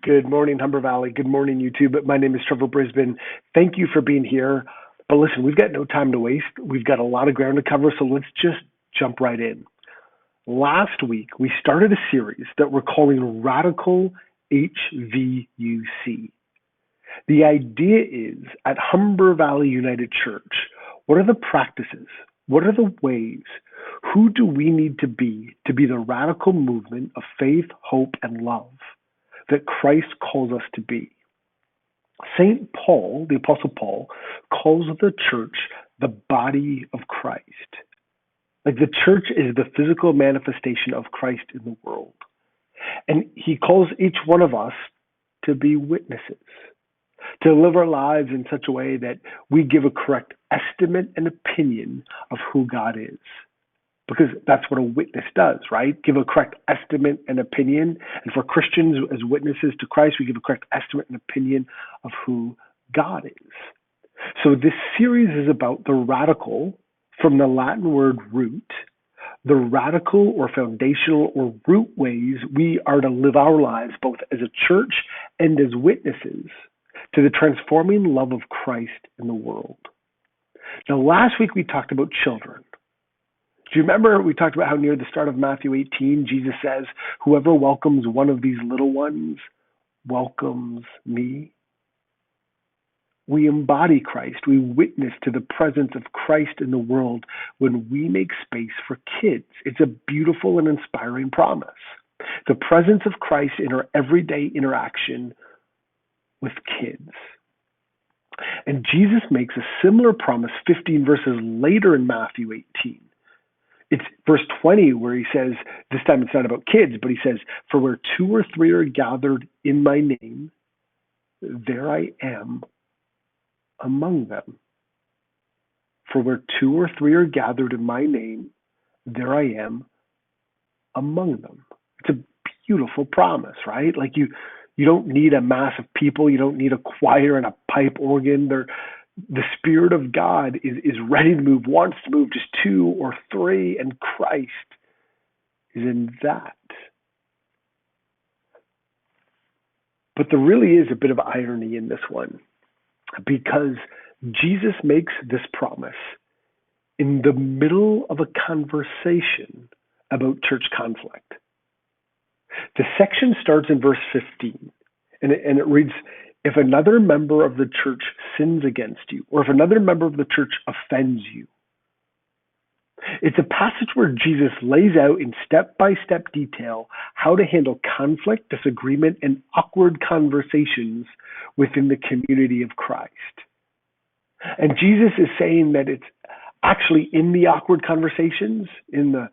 Good morning, Humber Valley. Good morning, YouTube. My name is Trevor Brisbin. Thank you for being here. But listen, we've got no time to waste. We've got a lot of ground to cover, so let's just jump right in. Last week, we started a series that we're calling Radical HVUC. The idea is, at Humber Valley United Church, what are the practices? What are the ways? Who do we need to be the radical movement of faith, hope, and love that Christ calls us to be? St. Paul, the Apostle Paul, calls the church the body of Christ. Like the church is the physical manifestation of Christ in the world. And he calls each one of us to be witnesses, to live our lives in such a way that we give a correct estimate and opinion of who God is. Because that's what a witness does, right? Give a correct estimate and opinion. And for Christians as witnesses to Christ, we give a correct estimate and opinion of who God is. So this series is about the radical, from the Latin word root, the radical or foundational or root ways we are to live our lives, both as a church and as witnesses, to the transforming love of Christ in the world. Now, last week we talked about children. Do you remember we talked about how near the start of Matthew 18, Jesus says, whoever welcomes one of these little ones welcomes me? We embody Christ. We witness to the presence of Christ in the world when we make space for kids. It's a beautiful and inspiring promise. The presence of Christ in our everyday interaction with kids. And Jesus makes a similar promise 15 verses later in Matthew 18. It's verse 20 where he says, this time it's not about kids, but he says, for where two or three are gathered in my name, there I am among them. For where two or three are gathered in my name, there I am among them. It's a beautiful promise, right? Like you don't need a mass of people. You don't need a choir and a pipe organ. The Spirit of God is ready to move, wants to move just two or three, and Christ is in that. But there really is a bit of irony in this one, because Jesus makes this promise in the middle of a conversation about church conflict. The section starts in verse 15, and it reads, if another member of the church sins against you, or if another member of the church offends you. It's a passage where Jesus lays out in step-by-step detail how to handle conflict, disagreement, and awkward conversations within the community of Christ. And Jesus is saying that it's actually in the awkward conversations, in the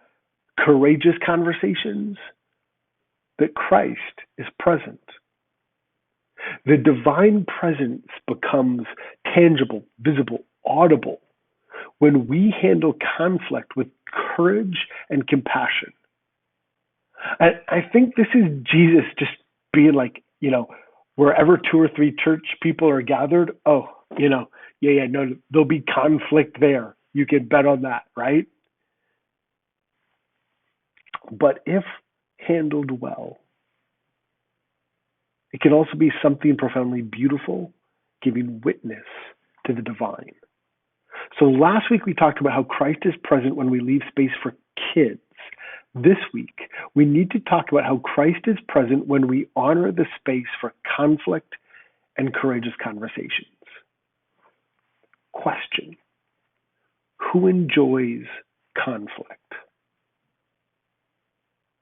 courageous conversations, that Christ is present. The divine presence becomes tangible, visible, audible when we handle conflict with courage and compassion. And I think this is Jesus just being like, wherever two or three church people are gathered, no, there'll be conflict there. You can bet on that, right? But if handled well, it can also be something profoundly beautiful, giving witness to the divine. So last week we talked about how Christ is present when we leave space for kids. This week, we need to talk about how Christ is present when we honor the space for conflict and courageous conversations. Question: who enjoys conflict?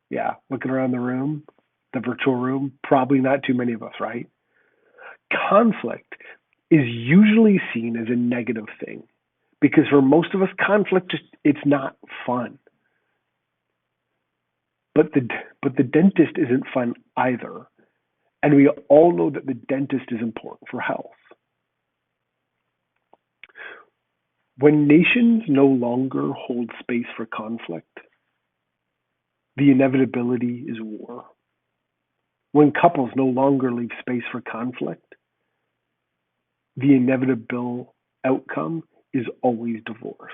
Yeah, looking around the room, the virtual room, probably not too many of us, right? Conflict is usually seen as a negative thing because for most of us, conflict it's not fun. But the dentist isn't fun either. And we all know that the dentist is important for health. When nations no longer hold space for conflict, the inevitability is war. When couples no longer leave space for conflict, the inevitable outcome is always divorce.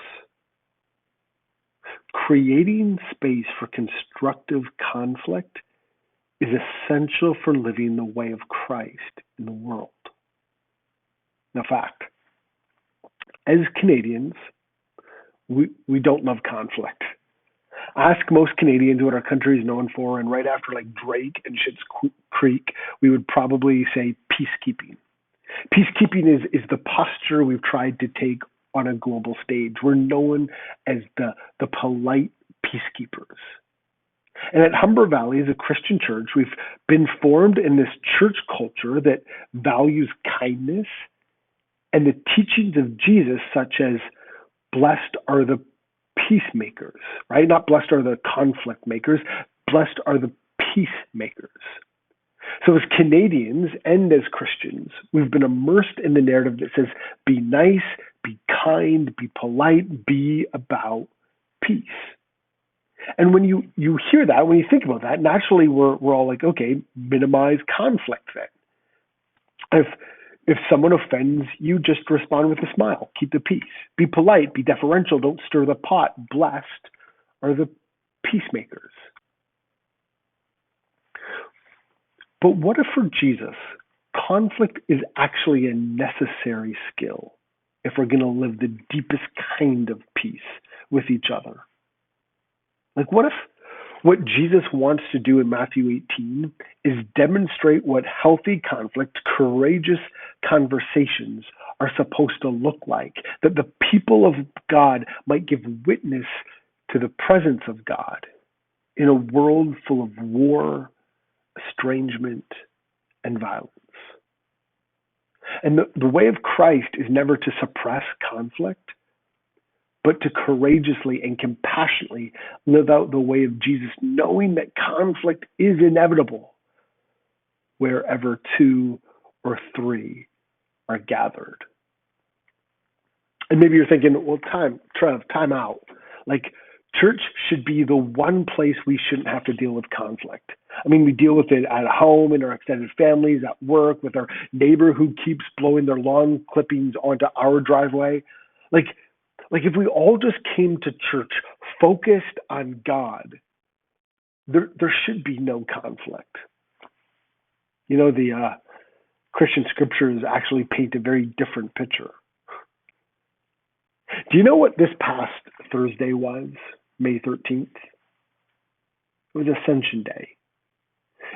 Creating space for constructive conflict is essential for living the way of Christ in the world. Now, fact, as Canadians, we don't love conflict. Ask most Canadians what our country is known for, and right after like Drake and Schitt's Creek, we would probably say peacekeeping. Peacekeeping is the posture we've tried to take on a global stage. We're known as the polite peacekeepers. And at Humber Valley, as a Christian church, we've been formed in this church culture that values kindness and the teachings of Jesus, such as blessed are the peacemakers, right? Not blessed are the conflict makers, blessed are the peacemakers. So as Canadians and as Christians, we've been immersed in the narrative that says, be nice, be kind, be polite, be about peace. And when you hear that, when you think about that, naturally we're all like, okay, minimize conflict then. If someone offends you, just respond with a smile. Keep the peace. Be polite, be deferential, don't stir the pot. Blessed are the peacemakers. But what if for Jesus, conflict is actually a necessary skill if we're going to live the deepest kind of peace with each other? Like, what if what Jesus wants to do in Matthew 18 is demonstrate what healthy conflict, courageous conversations are supposed to look like, that the people of God might give witness to the presence of God in a world full of war, estrangement, and violence. And the way of Christ is never to suppress conflict, but to courageously and compassionately live out the way of Jesus, knowing that conflict is inevitable wherever two or three are gathered. And maybe you're thinking, well, time out. Like, church should be the one place we shouldn't have to deal with conflict. I mean, we deal with it at home, in our extended families, at work, with our neighbor who keeps blowing their lawn clippings onto our driveway. Like if we all just came to church focused on God, there should be no conflict. You know, the Christian scriptures actually paint a very different picture. Do you know what this past Thursday was, May 13th? It was Ascension Day.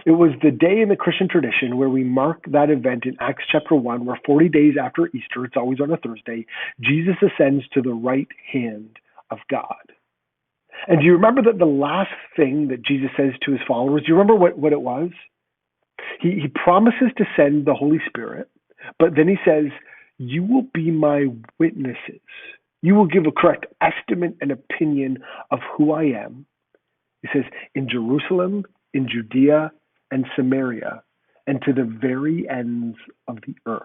It was the day in the Christian tradition where we mark that event in Acts chapter 1, where 40 days after Easter, it's always on a Thursday, Jesus ascends to the right hand of God. And do you remember that the last thing that Jesus says to his followers, do you remember what it was? He promises to send the Holy Spirit, but then he says, you will be my witnesses. You will give a correct estimate and opinion of who I am. He says, in Jerusalem, in Judea, and Samaria, and to the very ends of the earth.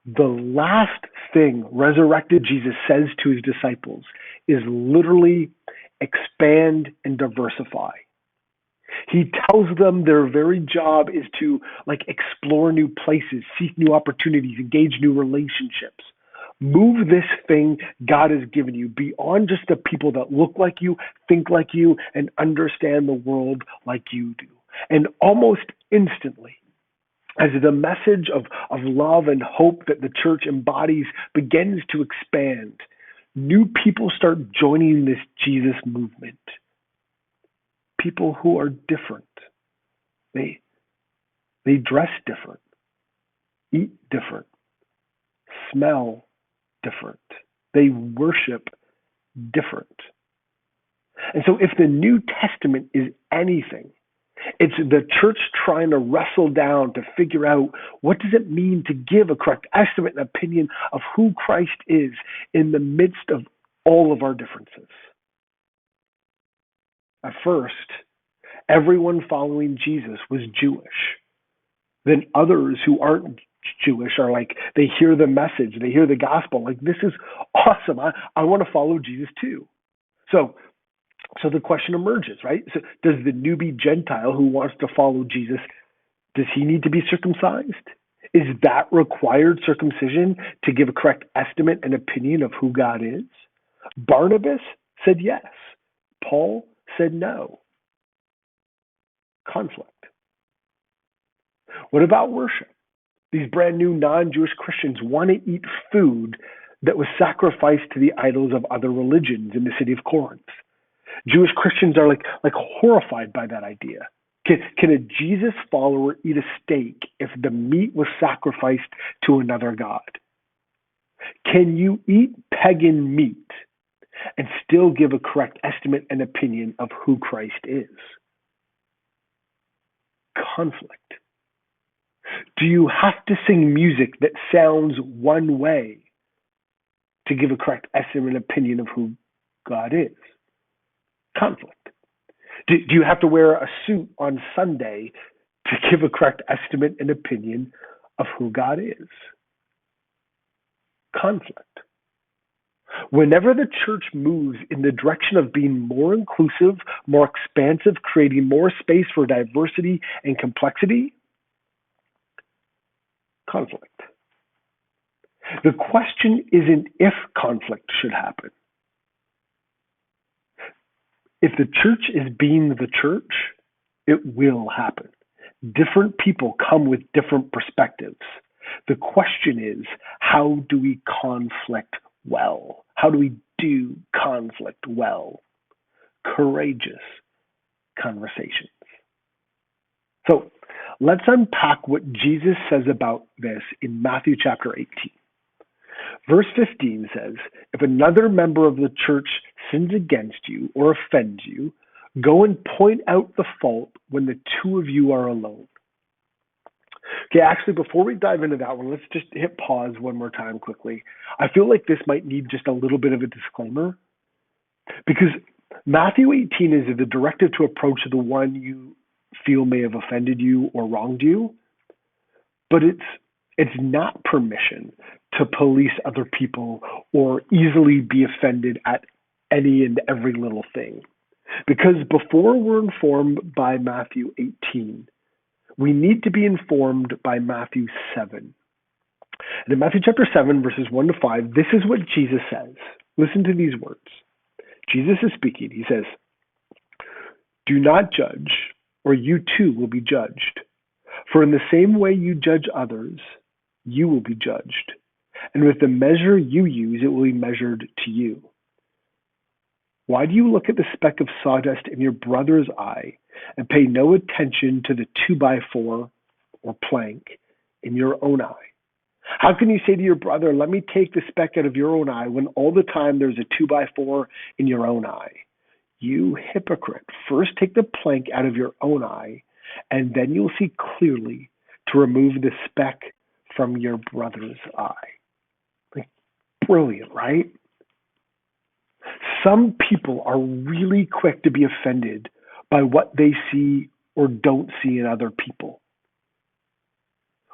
The last thing resurrected Jesus says to his disciples is literally expand and diversify. He tells them their very job is to explore new places, seek new opportunities, engage new relationships. Move this thing God has given you beyond just the people that look like you, think like you, and understand the world like you do. And almost instantly, as the message of love and hope that the church embodies begins to expand, new people start joining this Jesus movement. People who are different. They dress different, eat different, smell different. They worship different. And so if the New Testament is anything, it's the church trying to wrestle down to figure out what does it mean to give a correct estimate and opinion of who Christ is in the midst of all of our differences. At first, everyone following Jesus was Jewish. Then others who aren't Jewish are they hear the message, they hear the gospel, this is awesome. I want to follow Jesus too. So the question emerges, right? So does the newbie Gentile who wants to follow Jesus, does he need to be circumcised? Is that required circumcision to give a correct estimate and opinion of who God is? Barnabas said yes. Paul said no. Conflict. What about worship? These brand new non-Jewish Christians want to eat food that was sacrificed to the idols of other religions in the city of Corinth. Jewish Christians are like horrified by that idea. Can a Jesus follower eat a steak if the meat was sacrificed to another god? Can you eat pagan meat and still give a correct estimate and opinion of who Christ is? Conflict. Do you have to sing music that sounds one way to give a correct estimate and opinion of who God is? Conflict. Do you have to wear a suit on Sunday to give a correct estimate and opinion of who God is? Conflict. Whenever the church moves in the direction of being more inclusive, more expansive, creating more space for diversity and complexity, conflict. The question isn't if conflict should happen. If the church is being the church, it will happen. Different people come with different perspectives. The question is, how do we conflict well? How do we do conflict well? Courageous conversations. So let's unpack what Jesus says about this in Matthew chapter 18. Verse 15 says, if another member of the church sins against you or offends you, go and point out the fault when the two of you are alone. Okay, actually, before we dive into that one, let's just hit pause one more time quickly. I feel like this might need just a little bit of a disclaimer, because Matthew 18 is the directive to approach the one you feel may have offended you or wronged you, but it's not permission to police other people or easily be offended at any and every little thing. Because before we're informed by Matthew 18, we need to be informed by Matthew 7. And in Matthew chapter 7, verses 1 to 5, this is what Jesus says. Listen to these words. Jesus is speaking. He says, do not judge, or you too will be judged. For in the same way you judge others, you will be judged. And with the measure you use, it will be measured to you. Why do you look at the speck of sawdust in your brother's eye and pay no attention to the 2x4 or plank in your own eye? How can you say to your brother, let me take the speck out of your own eye, when all the time there's a 2x4 in your own eye? You hypocrite, first take the plank out of your own eye, and then you'll see clearly to remove the speck from your brother's eye. Like, brilliant, right? Some people are really quick to be offended by what they see or don't see in other people,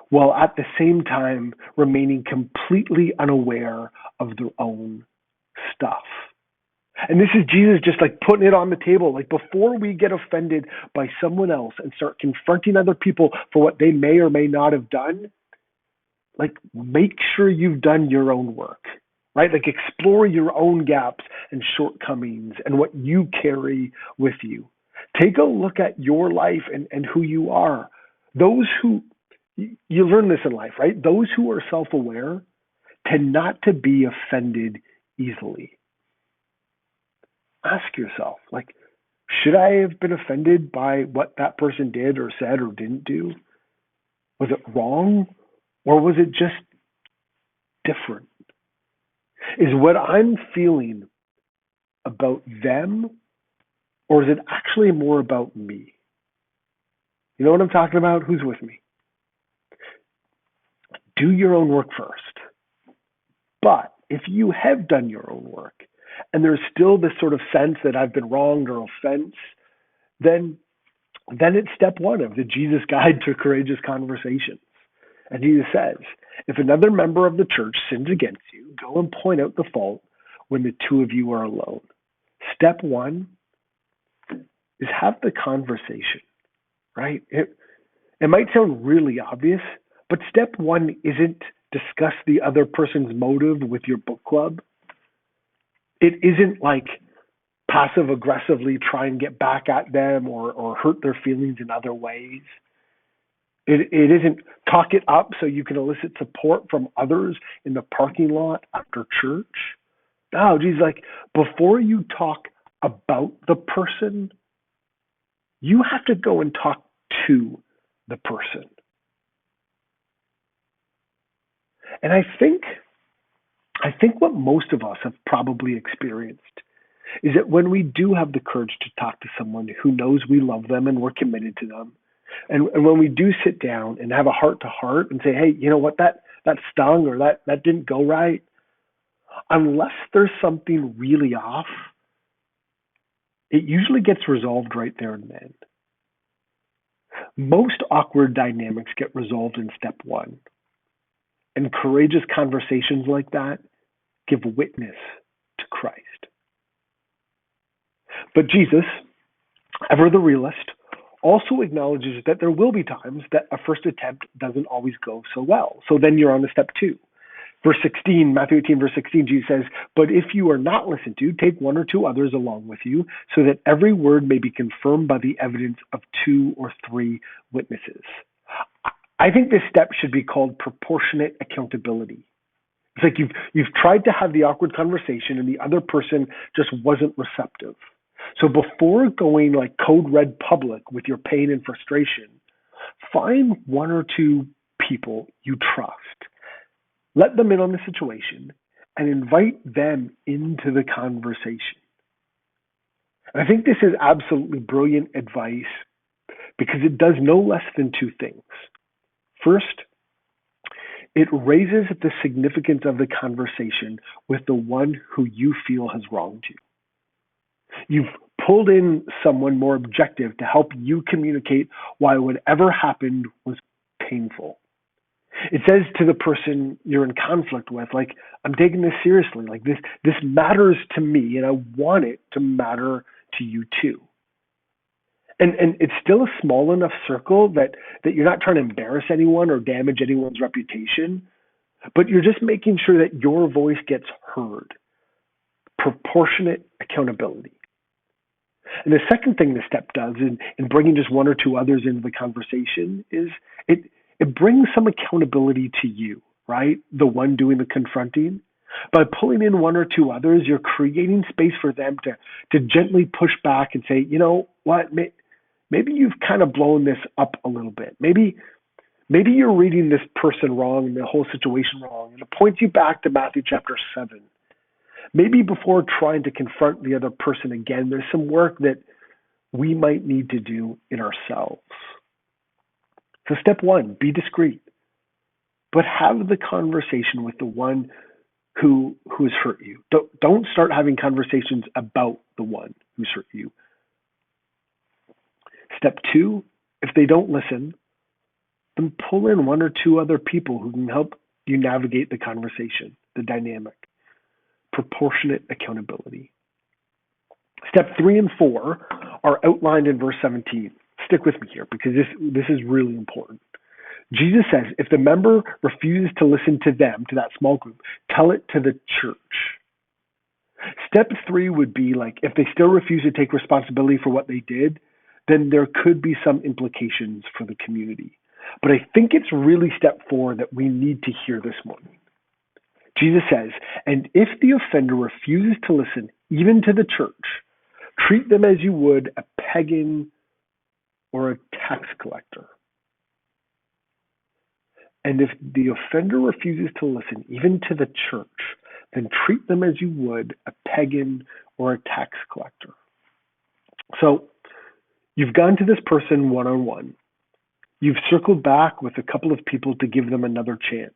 while at the same time remaining completely unaware of their own stuff. And this is Jesus just like putting it on the table. Like, before we get offended by someone else and start confronting other people for what they may or may not have done, like, make sure you've done your own work, right? Like, explore your own gaps and shortcomings and what you carry with you. Take a look at your life and who you are. Those who, you learn this in life, right? Those who are self-aware tend not to be offended easily. Ask yourself, like, should I have been offended by what that person did or said or didn't do? Was it wrong, or was it just different? Is what I'm feeling about them, or is it actually more about me? You know what I'm talking about? Who's with me? Do your own work first. But if you have done your own work, and there's still this sort of sense that I've been wronged or offense, then it's step one of the Jesus Guide to Courageous Conversations. And Jesus says, if another member of the church sins against you, go and point out the fault when the two of you are alone. Step one is have the conversation, right? It might sound really obvious, but step one isn't discuss the other person's motive with your book club. It isn't like passive aggressively try and get back at them or hurt their feelings in other ways. It isn't talk it up so you can elicit support from others in the parking lot after church. No, Jesus, like before you talk about the person, you have to go and talk to the person. And I think what most of us have probably experienced is that when we do have the courage to talk to someone who knows we love them and we're committed to them, and when we do sit down and have a heart to heart and say, hey, you know what, that stung or that didn't go right, unless there's something really off, it usually gets resolved right there and then. Most awkward dynamics get resolved in step one. And courageous conversations like that give witness to Christ. But Jesus, ever the realist, also acknowledges that there will be times that a first attempt doesn't always go so well. So then you're on to step two. Verse 16, Matthew 18, verse 16, Jesus says, but if you are not listened to, take one or two others along with you, so that every word may be confirmed by the evidence of two or three witnesses. I think this step should be called proportionate accountability. It's like you've tried to have the awkward conversation and the other person just wasn't receptive. So before going like code red public with your pain and frustration, find one or two people you trust. Let them in on the situation and invite them into the conversation. And I think this is absolutely brilliant advice because it does no less than two things. First, it raises the significance of the conversation with the one who you feel has wronged you. You've pulled in someone more objective to help you communicate why whatever happened was painful. It says to the person you're in conflict with, like, I'm taking this seriously. Like this matters to me and I want it to matter to you too. And it's still a small enough circle that you're not trying to embarrass anyone or damage anyone's reputation, but you're just making sure that your voice gets heard. Proportionate accountability. And the second thing this step does in bringing just one or two others into the conversation is it brings some accountability to you, right? The one doing the confronting. By pulling in one or two others, you're creating space for them to gently push back and say, you know what, maybe you've kind of blown this up a little bit. Maybe you're reading this person wrong and the whole situation wrong. And it points you back to Matthew chapter 7. Maybe before trying to confront the other person again, there's some work that we might need to do in ourselves. So step one, be discreet, but have the conversation with the one who has hurt you. Don't start having conversations about the one who's hurt you. Step two, if they don't listen, then pull in one or two other people who can help you navigate the conversation, the dynamic. Proportionate accountability. Step 3 and 4 are outlined in verse 17. Stick with me here because this is really important. Jesus says, if the member refuses to listen to them, to that small group, tell it to the church. Step 3 would be like, if they still refuse to take responsibility for what they did, then there could be some implications for the community. But I think it's really step 4 that we need to hear this morning. Jesus says, and if the offender refuses to listen, even to the church, treat them as you would a pagan or a tax collector. And if the offender refuses to listen, even to the church, then treat them as you would a pagan or a tax collector. So you've gone to this person one-on-one. You've circled back with a couple of people to give them another chance.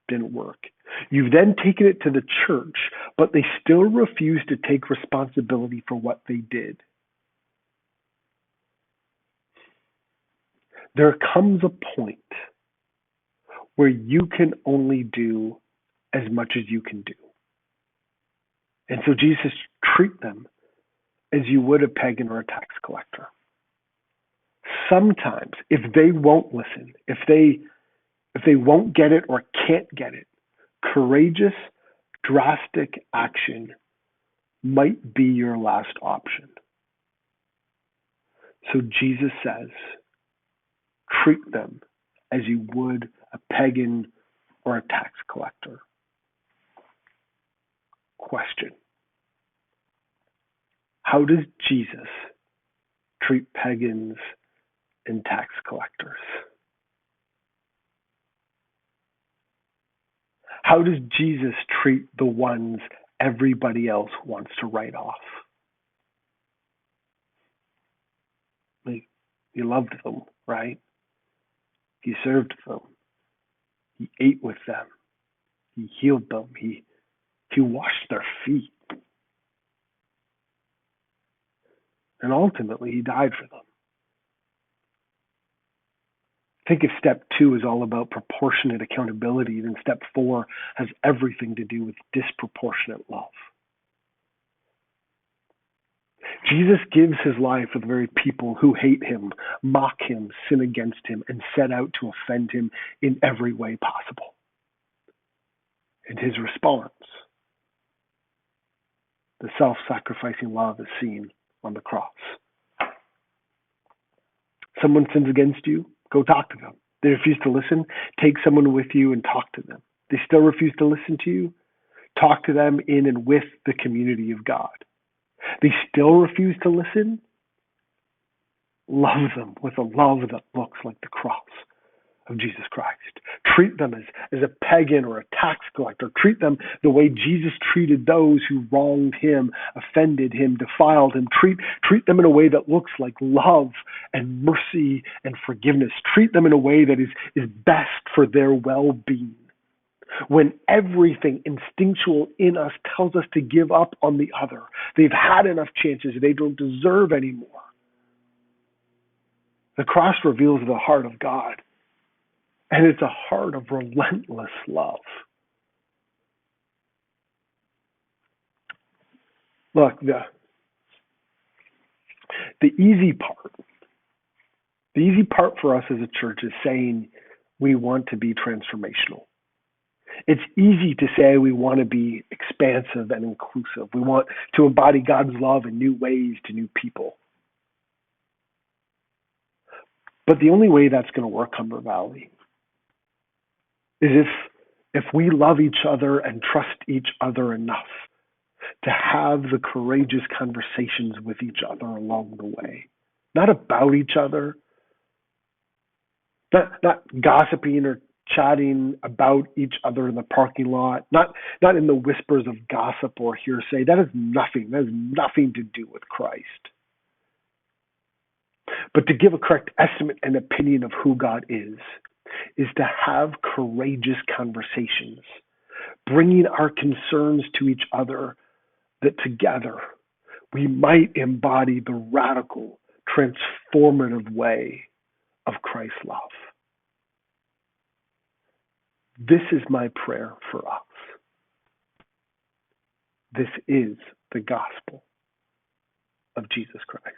Didn't work. You've then taken it to the church, but they still refuse to take responsibility for what they did. There comes a point where you can only do as much as you can do. And so Jesus, treat them as you would a pagan or a tax collector. Sometimes, if they won't listen, if they won't get it or can't get it, courageous, drastic action might be your last option. So Jesus says, treat them as you would a pagan or a tax collector. Question: how does Jesus treat pagans and tax collectors? How does Jesus treat the ones everybody else wants to write off? He loved them, right? He served them. He ate with them. He healed them. He washed their feet. And ultimately, he died for them. I think if step 2 is all about proportionate accountability, then step 4 has everything to do with disproportionate love. Jesus gives his life for the very people who hate him, mock him, sin against him, and set out to offend him in every way possible. And his response, the self-sacrificing love, is seen on the cross. Someone sins against you, go talk to them. They refuse to listen, take someone with you and talk to them. They still refuse to listen to you, talk to them in and with the community of God. They still refuse to listen, love them with a love that looks like the cross of Jesus Christ. Treat them as a pagan or a tax collector. Treat them the way Jesus treated those who wronged him, offended him, defiled him. Treat them in a way that looks like love and mercy and forgiveness. Treat them in a way that is best for their well-being. When everything instinctual in us tells us to give up on the other, they've had enough chances, they don't deserve anymore. The cross reveals the heart of God, and it's a heart of relentless love. Look, the easy part for us as a church is saying we want to be transformational. It's easy to say we want to be expansive and inclusive. We want to embody God's love in new ways to new people. But the only way that's going to work, Humber Valley, is if we love each other and trust each other enough to have the courageous conversations with each other along the way. Not about each other, not gossiping or chatting about each other in the parking lot, not in the whispers of gossip or hearsay. That has nothing to do with Christ. But to give a correct estimate and opinion of who God is to have courageous conversations, bringing our concerns to each other, that together we might embody the radical, transformative way of Christ's love. This is my prayer for us. This is the gospel of Jesus Christ.